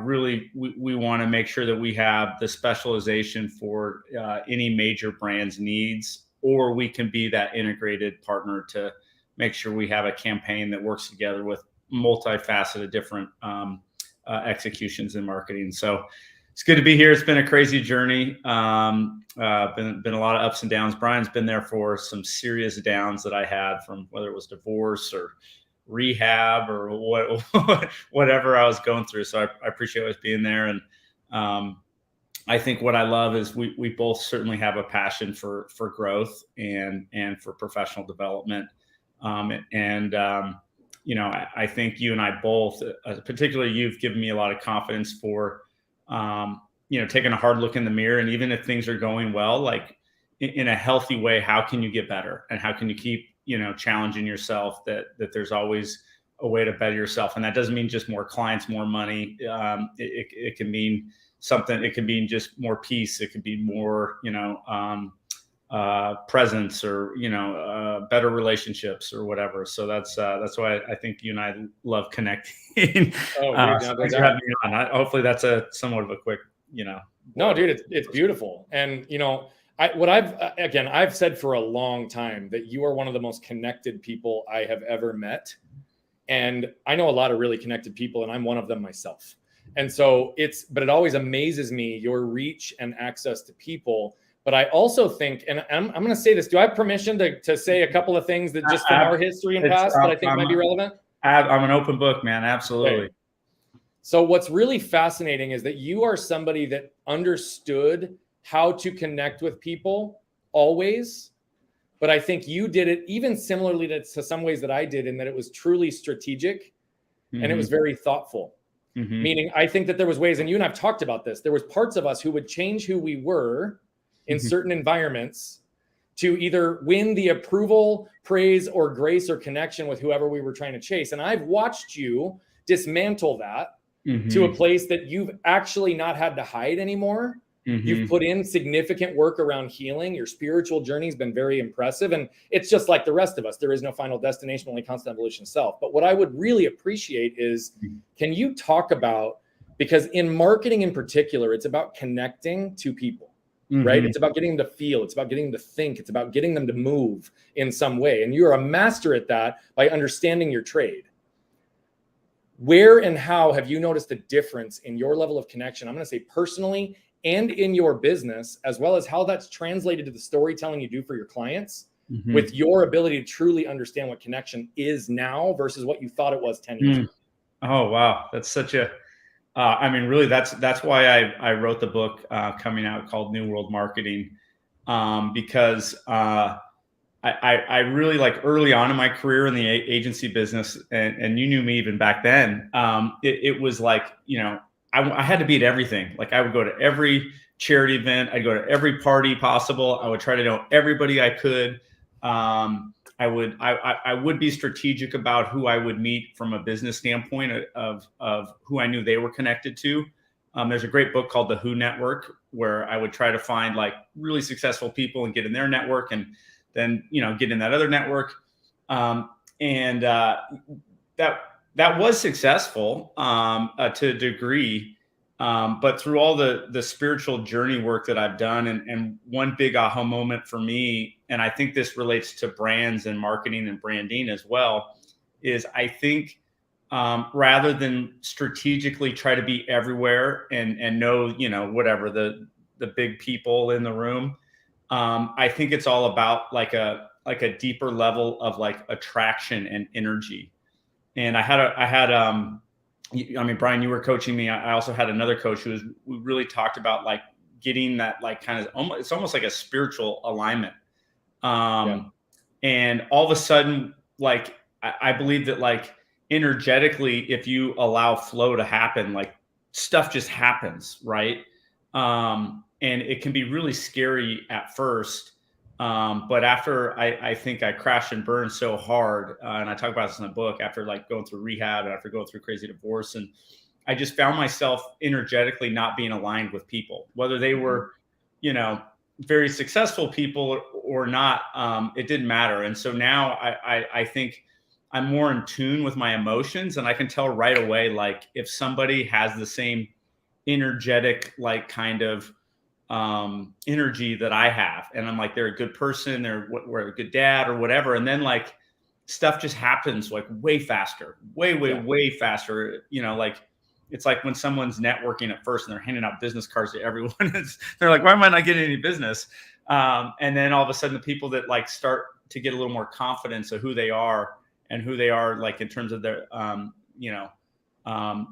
Really, we want to make sure that we have the specialization for any major brand's needs, or we can be that integrated partner to make sure we have a campaign that works together with multifaceted different executions in marketing. So it's good to be here. It's been a crazy journey. Been a lot of ups and downs. Brian's been there for some serious downs that I had, from whether it was divorce or rehab or whatever I was going through. So I appreciate always being there. And I think what I love is we both certainly have a passion for growth and for professional development. I think you and I both, particularly you've given me a lot of confidence for, taking a hard look in the mirror. And even if things are going well, like in a healthy way, how can you get better? And how can you keep, challenging yourself that there's always a way to better yourself? And that doesn't mean just more clients, more money. It can mean something. It can mean just more peace. It could be more, presence, or better relationships, or whatever. So that's why I think you and I love connecting. So thanks for having me on. Hopefully that's somewhat of a quick, No, dude, it's beautiful. And I've said for a long time that you are one of the most connected people I have ever met. And I know a lot of really connected people, and I'm one of them myself. And so but it always amazes me, your reach and access to people. But I also think, and I'm going to say this, do I have permission to say a couple of things that just from our history and past that I think might be relevant? I'm an open book, man. Absolutely. Okay. So what's really fascinating is that you are somebody that understood how to connect with people always. But I think you did it even similarly to some ways that I did, in that it was truly strategic and it was very thoughtful. Mm-hmm. Meaning, I think that there was ways, and you and I've talked about this, there was parts of us who would change who we were in certain environments to either win the approval, praise, or grace or connection with whoever we were trying to chase. And I've watched you dismantle that to a place that you've actually not had to hide anymore. You've put in significant work around healing. Your spiritual journey has been very impressive. And it's just like the rest of us. There is no final destination, only constant evolution self. But what I would really appreciate is, can you talk about, because in marketing in particular, it's about connecting to people, right? It's about getting them to feel. It's about getting them to think. It's about getting them to move in some way. And you're a master at that by understanding your trade. Where and how have you noticed a difference in your level of connection? I'm going to say personally, and in your business, as well as how that's translated to the storytelling you do for your clients, with your ability to truly understand what connection is now versus what you thought it was 10 years ago. Oh, wow. That's such a, really, that's why I wrote the book coming out called New World Marketing, because I really, like, early on in my career in the agency business, and you knew me even back then, it was like, I had to be at everything. Like, I would go to every charity event. I'd go to every party possible. I would try to know everybody I could. I would be strategic about who I would meet from a business standpoint of who I knew they were connected to. There's a great book called The Who Network, where I would try to find, like, really successful people and get in their network, and then, get in that other network. That was successful to a degree, but through all the spiritual journey work that I've done, and one big aha moment for me, and I think this relates to brands and marketing and branding as well, is I think rather than strategically try to be everywhere and know, whatever the big people in the room, I think it's all about like a deeper level of, like, attraction and energy. And Brian, you were coaching me. I also had another coach we really talked about, like, getting that, like, kind of it's almost like a spiritual alignment. And all of a sudden, like, I believe that, like, energetically, if you allow flow to happen, like, stuff just happens, right? And it can be really scary at first. But after I think I crashed and burned so hard, and I talk about this in the book, after, like, going through rehab and after going through crazy divorce, and I just found myself energetically not being aligned with people, whether they were, very successful people or not. It didn't matter. And so now I think I'm more in tune with my emotions, and I can tell right away, like, if somebody has the same energetic, like, kind of energy that I have, and I'm like, they're a good person, we're a good dad or whatever. And then, like, stuff just happens, like, way faster, way faster. Like, it's like when someone's networking at first and they're handing out business cards to everyone. They're like, why am I not getting any business? And then all of a sudden, the people that, like, start to get a little more confidence of who they are and who they are, like, in terms of their,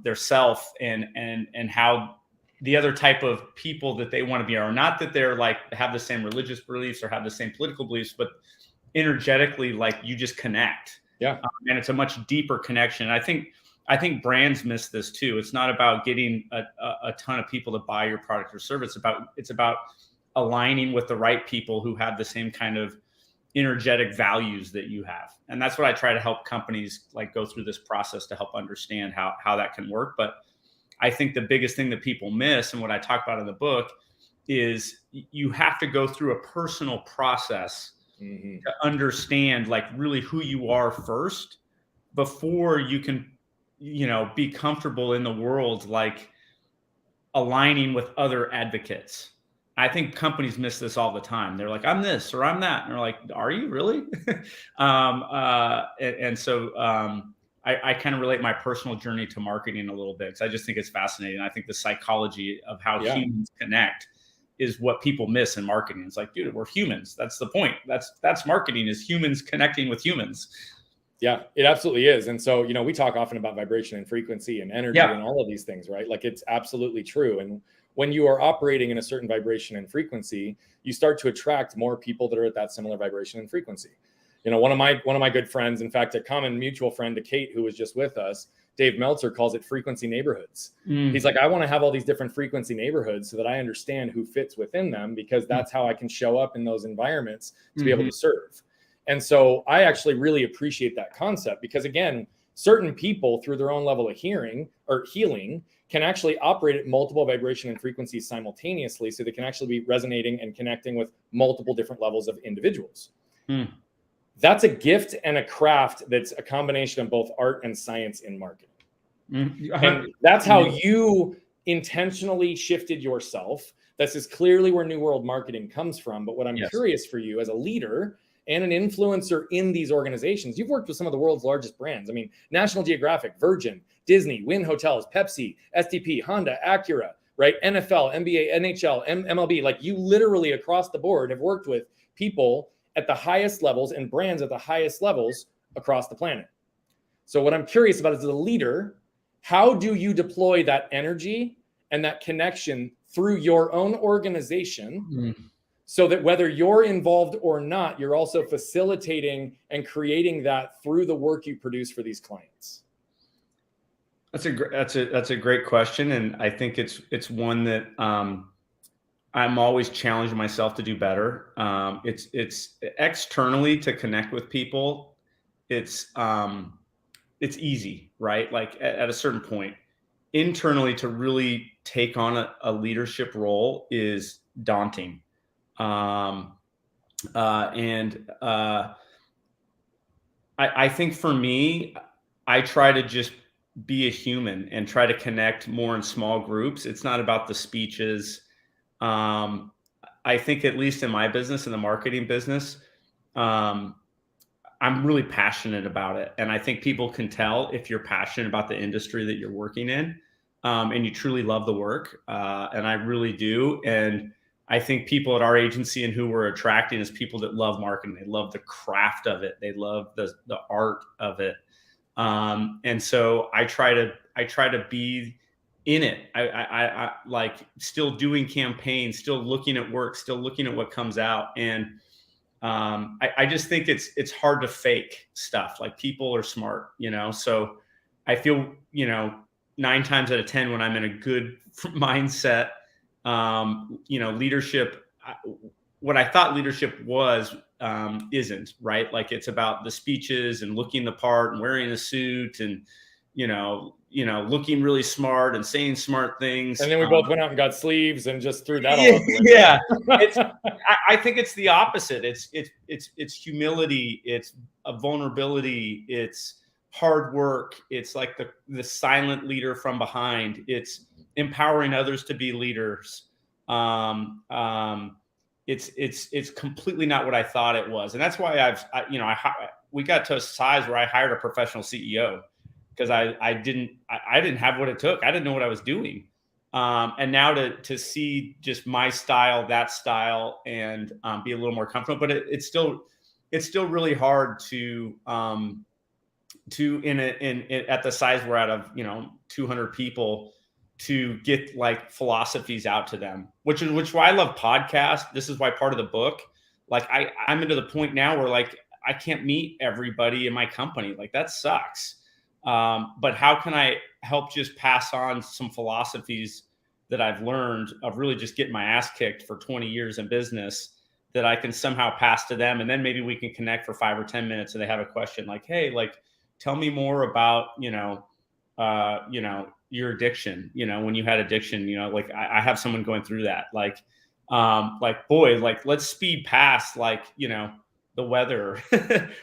their self and how the other type of people that they want to be are. Not that they're like have the same religious beliefs or have the same political beliefs, but energetically, like you just connect. Yeah. And it's a much deeper connection. I think brands miss this too. It's not about getting a ton of people to buy your product or service. It's about aligning with the right people who have the same kind of energetic values that you have. And that's what I try to help companies like go through this process to help understand how that can work. But I think the biggest thing that people miss, and what I talk about in the book, is you have to go through a personal process to understand like really who you are first before you can, be comfortable in the world, like aligning with other advocates. I think companies miss this all the time. They're like, I'm this or I'm that. And they're like, are you really? So I kind of relate my personal journey to marketing a little bit because I just think it's fascinating. I think the psychology of how humans connect is what people miss in marketing. It's like, dude, we're humans. That's the point. That's marketing, is humans connecting with humans. Yeah, it absolutely is. And so, we talk often about vibration and frequency and energy and all of these things, right? Like it's absolutely true. And when you are operating in a certain vibration and frequency, you start to attract more people that are at that similar vibration and frequency. One of my good friends, in fact, a common mutual friend to Kate, who was just with us, Dave Meltzer, calls it frequency neighborhoods. He's like, I want to have all these different frequency neighborhoods so that I understand who fits within them, because that's how I can show up in those environments to be able to serve. And so I actually really appreciate that concept, because again, certain people through their own level of healing can actually operate at multiple vibration and frequencies simultaneously. So they can actually be resonating and connecting with multiple different levels of individuals. That's a gift and a craft that's a combination of both art and science in marketing. And that's how you intentionally shifted yourself. This is clearly where New World Marketing comes from. But what I'm curious for you as a leader and an influencer in these organizations, you've worked with some of the world's largest brands. I mean, National Geographic, Virgin, Disney, Wynn Hotels, Pepsi, SDP, Honda, Acura, right? NFL, NBA, NHL, MLB. Like you literally across the board have worked with people at the highest levels and brands at the highest levels across the planet. So what I'm curious about is, as a leader, how do you deploy that energy and that connection through your own organization so that whether you're involved or not, you're also facilitating and creating that through the work you produce for these clients? That's a great question, and I think it's one that I'm always challenging myself to do better. It's externally to connect with people. It's easy, right? Like at a certain point. Internally, to really take on a leadership role is daunting. I think for me, I try to just be a human and try to connect more in small groups. It's not about the speeches. I think at least in my business, in the marketing business, I'm really passionate about it. And I think people can tell if you're passionate about the industry that you're working in, and you truly love the work. And I really do. And I think people at our agency and who we're attracting is people that love marketing. They love the craft of it. They love the art of it. And so I try to be in it. I like still doing campaigns, still looking at work, still looking at what comes out. And I just think it's hard to fake stuff. Like people are smart, so I feel, 9 times out of 10 when I'm in a good mindset, leadership, what I thought leadership was, isn't, right? Like it's about the speeches and looking the part and wearing a suit and, looking really smart and saying smart things. And then we both went out and got sleeves and just threw that all out the window. I think it's the opposite. It's humility. It's a vulnerability. It's hard work. It's like the silent leader from behind. It's empowering others to be leaders. It's completely not what I thought it was. And that's why we got to a size where I hired a professional CEO, because I didn't have what it took. I didn't know what I was doing. And now to see just my style, that style, and be a little more comfortable, but it's still really hard to at the size we're at of, 200 people, to get like philosophies out to them, which is why I love podcasts. This is why part of the book, like I'm into the point now where like I can't meet everybody in my company. Like that sucks. But how can I help just pass on some philosophies that I've learned of really just getting my ass kicked for 20 years in business that I can somehow pass to them. And then maybe we can connect for 5 or 10 minutes and they have a question like, hey, like, tell me more about, your addiction, when you had addiction, like I have someone going through that, boy, like let's speed past like, the weather,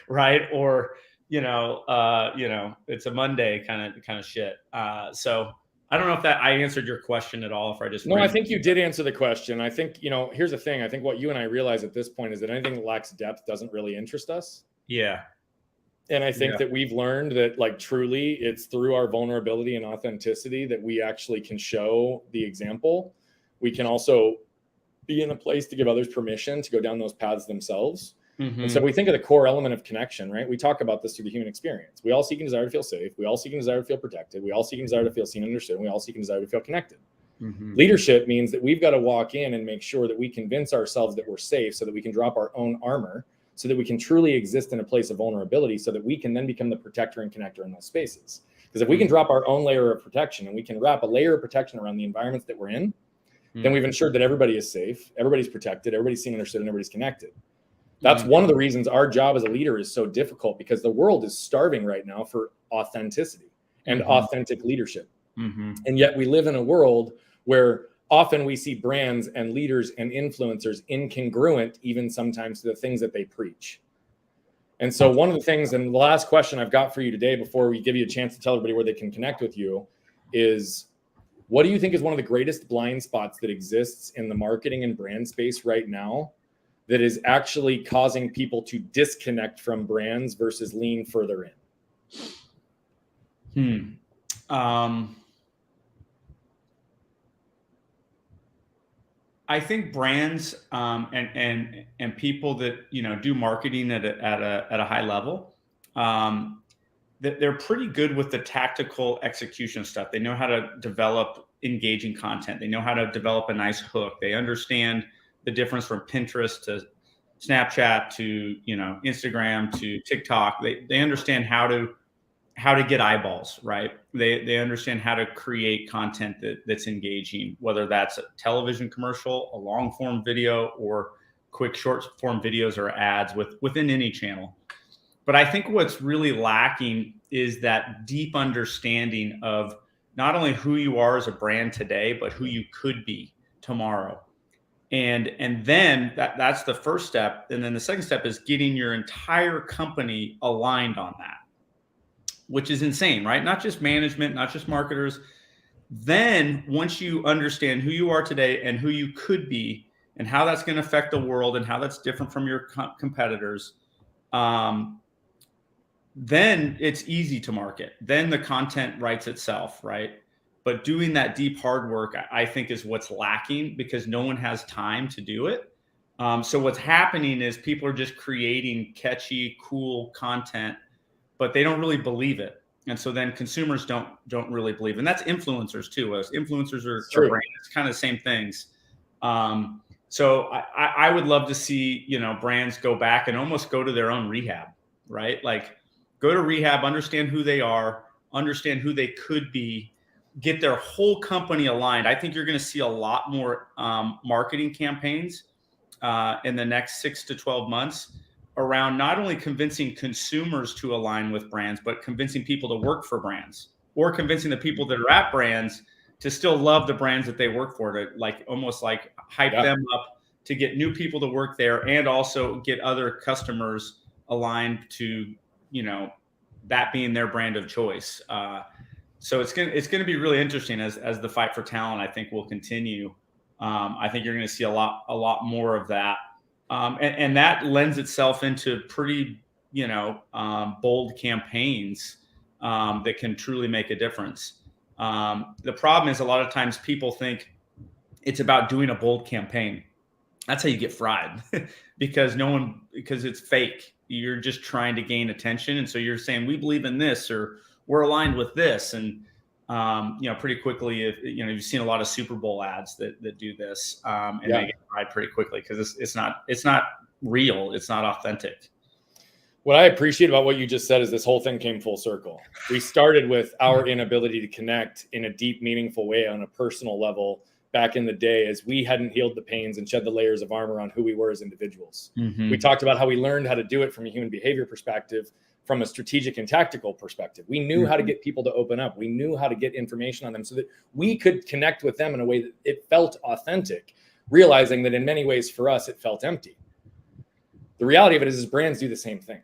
right? Or, it's a Monday kind of shit. So I don't know if that I answered your question at all. If I just no, I think you did answer the question. I think, here's the thing. I think what you and I realize at this point is that anything that lacks depth doesn't really interest us. Yeah. And I think that we've learned that like truly it's through our vulnerability and authenticity that we actually can show the example. We can also be in a place to give others permission to go down those paths themselves. Mm-hmm. And so we think of the core element of connection, right? We talk about this through the human experience. We all seek and desire to feel safe. We all seek and desire to feel protected. We all seek and desire to feel seen and understood. And we all seek and desire to feel connected. Mm-hmm. Leadership means that we've got to walk in and make sure that we convince ourselves that we're safe so that we can drop our own armor, so that we can truly exist in a place of vulnerability, so that we can then become the protector and connector in those spaces. Because if we can drop our own layer of protection and we can wrap a layer of protection around the environments that we're in, then we've ensured that everybody is safe, everybody's protected, everybody's seen and understood, and everybody's connected. That's one of the reasons our job as a leader is so difficult, because the world is starving right now for authenticity and authentic leadership. And yet we live in a world where often we see brands and leaders and influencers incongruent, even sometimes to the things that they preach. And so one of the things, and the last question I've got for you today, before we give you a chance to tell everybody where they can connect with you, is what do you think is one of the greatest blind spots that exists in the marketing and brand space right now that is actually causing people to disconnect from brands versus lean further in? I think brands and people that do marketing at a high level, that they're pretty good with the tactical execution stuff. They know how to develop engaging content. They know how to develop a nice hook. They understand the difference from Pinterest to Snapchat to Instagram to TikTok. They understand how to get eyeballs, right? They understand how to create content that's engaging, whether that's a television commercial, a long form video, or quick short form videos or ads within any channel. But I think what's really lacking is that deep understanding of not only who you are as a brand today, but who you could be tomorrow. And then that's the first step. And then the second step is getting your entire company aligned on that, which is insane, right? Not just management, not just marketers. Then once you understand who you are today and who you could be and how that's going to affect the world and how that's different from your competitors, then it's easy to market. Then the content writes itself, right? But doing that deep hard work, I think, is what's lacking because no one has time to do it. So what's happening is people are just creating catchy, cool content, but they don't really believe it. And so then consumers don't really believe. And that's influencers too. As influencers are brands, it's kind of the same things. So I would love to see, brands go back and almost go to their own rehab, right? Like go to rehab, understand who they are, understand who they could be, get their whole company aligned. I think you're going to see a lot more marketing campaigns in the next 6 to 12 months around not only convincing consumers to align with brands, but convincing people to work for brands, or convincing the people that are at brands to still love the brands that they work for, to almost hype them up to get new people to work there, and also get other customers aligned to, that being their brand of choice. So it's gonna be really interesting as the fight for talent, I think, will continue. I think you're going to see a lot more of that. And that lends itself into pretty, bold campaigns that can truly make a difference. The problem is a lot of times people think it's about doing a bold campaign. That's how you get fried because it's fake. You're just trying to gain attention. And so you're saying, we believe in this, or we're aligned with this. And pretty quickly, if you've seen a lot of Super Bowl ads that do this, and Yeah. they get tried pretty quickly because it's not real, it's not authentic. What I appreciate about what you just said is this whole thing came full circle. We started with our inability to connect in a deep, meaningful way on a personal level back in the day, as we hadn't healed the pains and shed the layers of armor on who we were as individuals. Mm-hmm. We talked about how we learned how to do it from a human behavior perspective, from a strategic and tactical perspective. We knew how to get people to open up. We knew how to get information on them so that we could connect with them in a way that it felt authentic, realizing that in many ways for us, it felt empty. The reality of it is brands do the same thing.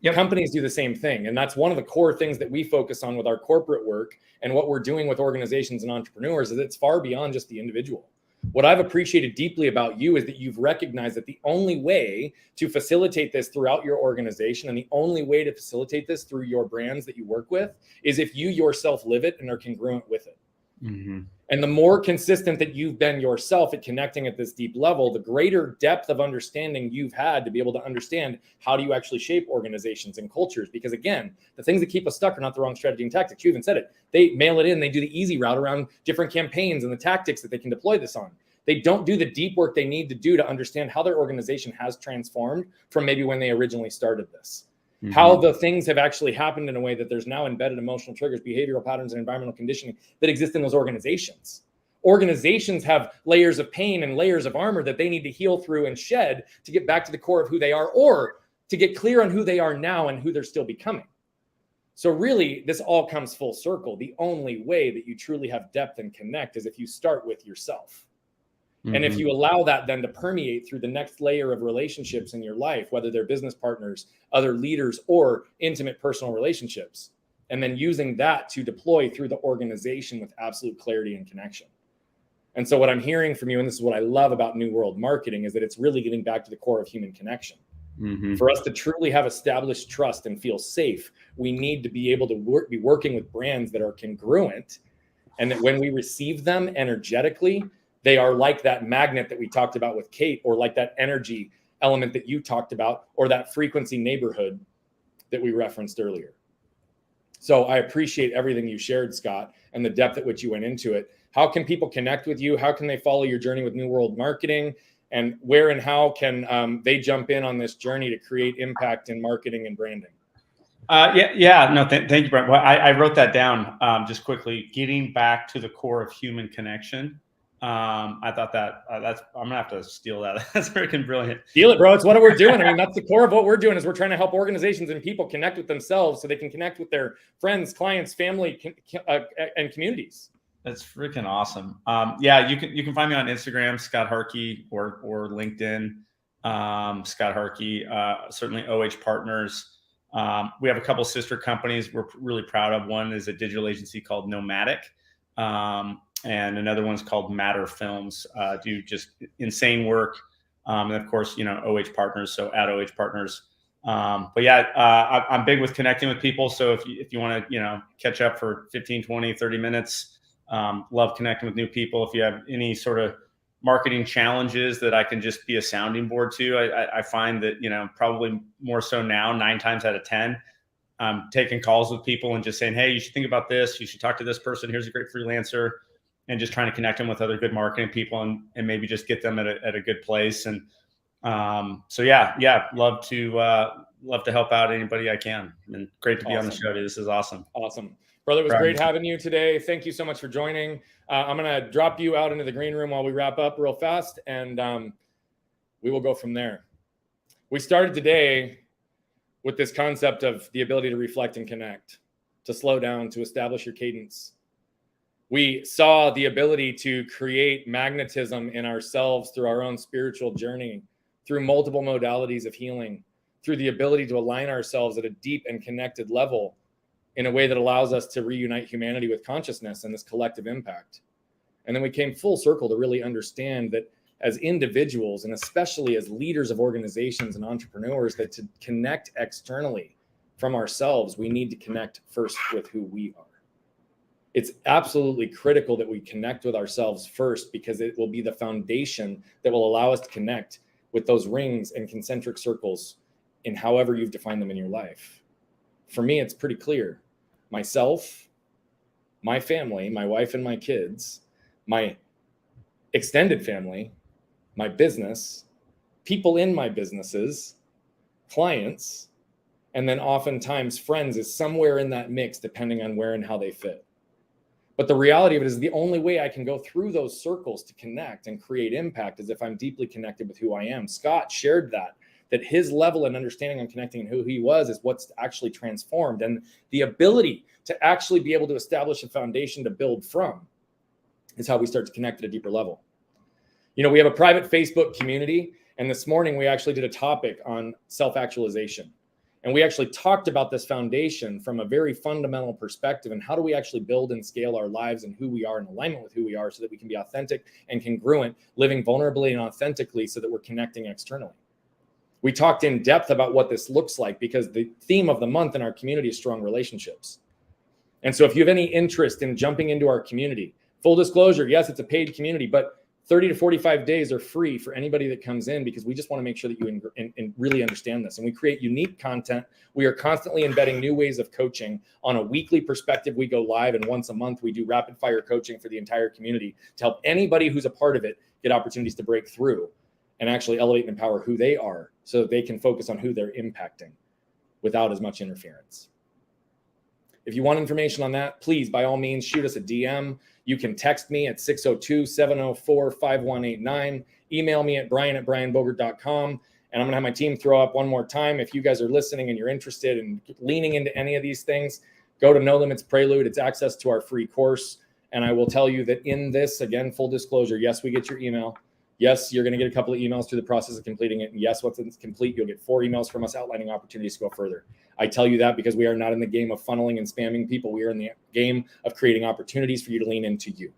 Yep. Companies do the same thing. And that's one of the core things that we focus on with our corporate work and what we're doing with organizations and entrepreneurs is it's far beyond just the individual. What I've appreciated deeply about you is that you've recognized that the only way to facilitate this throughout your organization and the only way to facilitate this through your brands that you work with is if you yourself live it and are congruent with it. Mm-hmm. And the more consistent that you've been yourself at connecting at this deep level, the greater depth of understanding you've had to be able to understand how do you actually shape organizations and cultures. Because again, the things that keep us stuck are not the wrong strategy and tactics. You even said it. They mail it in. They do the easy route around different campaigns and the tactics that they can deploy this on. They don't do the deep work they need to do to understand how their organization has transformed from maybe when they originally started this. Mm-hmm. How the things have actually happened in a way that there's now embedded emotional triggers, behavioral patterns, and environmental conditioning that exist in those organizations. Organizations have layers of pain and layers of armor that they need to heal through and shed to get back to the core of who they are, or to get clear on who they are now and who they're still becoming. So really, this all comes full circle. The only way that you truly have depth and connect is if you start with yourself. Mm-hmm. And if you allow that then to permeate through the next layer of relationships in your life, whether they're business partners, other leaders, or intimate personal relationships, and then using that to deploy through the organization with absolute clarity and connection. And so what I'm hearing from you, and this is what I love about New World Marketing, is that it's really getting back to the core of human connection. Mm-hmm. For us to truly have established trust and feel safe, we need to be able to be working with brands that are congruent, and that when we receive them energetically, they are like that magnet that we talked about with Kate, or like that energy element that you talked about, or that frequency neighborhood that we referenced earlier. So I appreciate everything you shared, Scott, and the depth at which you went into it. How can people connect with you? How can they follow your journey with New World Marketing? And where and how can they jump in on this journey to create impact in marketing and branding? Thank you, Brent. Well, I wrote that down just quickly. Getting back to the core of human connection. I thought that I'm gonna have to steal that. That's freaking brilliant. Steal it, bro. It's what we're doing. I mean, that's the core of what we're doing is we're trying to help organizations and people connect with themselves so they can connect with their friends, clients, family, and communities. That's freaking awesome. You can find me on Instagram, Scott Harkey, or LinkedIn, Scott Harkey. Certainly OH Partners. We have a couple sister companies we're really proud of. One is a digital agency called Nomadic. And another one's called Matter Films, do just insane work. And of course, OH Partners, so at OH Partners. I'm big with connecting with people. So if you want to, catch up for 15, 20, 30 minutes, love connecting with new people. If you have any sort of marketing challenges that I can just be a sounding board to, I find that, probably more so now, 9 times out of 10, taking calls with people and just saying, hey, you should think about this. You should talk to this person. Here's a great freelancer. And just trying to connect them with other good marketing people and maybe just get them at a good place. And love to help out anybody I can. And great to be on the show today. This is awesome. Awesome. Brother, it was great having you today. Thank you so much for joining. I'm going to drop you out into the green room while we wrap up real fast, and we will go from there. We started today with this concept of the ability to reflect and connect, to slow down, to establish your cadence. We saw the ability to create magnetism in ourselves through our own spiritual journey, through multiple modalities of healing, through the ability to align ourselves at a deep and connected level in a way that allows us to reunite humanity with consciousness and this collective impact. And then we came full circle to really understand that as individuals, and especially as leaders of organizations and entrepreneurs, that to connect externally from ourselves, we need to connect first with who we are. It's absolutely critical that we connect with ourselves first, because it will be the foundation that will allow us to connect with those rings and concentric circles in however you've defined them in your life. For me, it's pretty clear. Myself, my family, my wife and my kids, my extended family, my business, people in my businesses, clients, and then oftentimes friends is somewhere in that mix, depending on where and how they fit. But the reality of it is the only way I can go through those circles to connect and create impact is if I'm deeply connected with who I am. Scott shared that his level and understanding on connecting and who he was is what's actually transformed. And the ability to actually be able to establish a foundation to build from is how we start to connect at a deeper level. You know, we have a private Facebook community, and this morning we actually did a topic on self-actualization. And we actually talked about this foundation from a very fundamental perspective and how do we actually build and scale our lives and who we are in alignment with who we are so that we can be authentic and congruent, living vulnerably and authentically so that we're connecting externally. We talked in depth about what this looks like because the theme of the month in our community is strong relationships. And so if you have any interest in jumping into our community, full disclosure, yes, it's a paid community, but 30 to 45 days are free for anybody that comes in because we just want to make sure that you really understand this. And we create unique content. We are constantly embedding new ways of coaching on a weekly perspective. We go live, and once a month, we do rapid fire coaching for the entire community to help anybody who's a part of it get opportunities to break through and actually elevate and empower who they are so that they can focus on who they're impacting without as much interference. If you want information on that, please, by all means, shoot us a DM. You can text me at 602-704-5189. Email me at brian@brianbogert.com. And I'm going to have my team throw up one more time. If you guys are listening and you're interested in leaning into any of these things, go to No Limits Prelude. It's access to our free course. And I will tell you that in this, again, full disclosure, yes, we get your email. Yes, you're going to get a couple of emails through the process of completing it. And yes, once it's complete, you'll get 4 emails from us outlining opportunities to go further. I tell you that because we are not in the game of funneling and spamming people. We are in the game of creating opportunities for you to lean into you.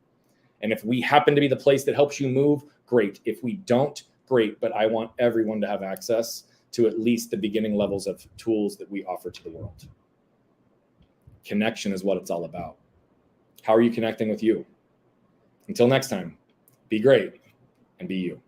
And if we happen to be the place that helps you move, great. If we don't, great. But I want everyone to have access to at least the beginning levels of tools that we offer to the world. Connection is what it's all about. How are you connecting with you? Until next time, be great and be you.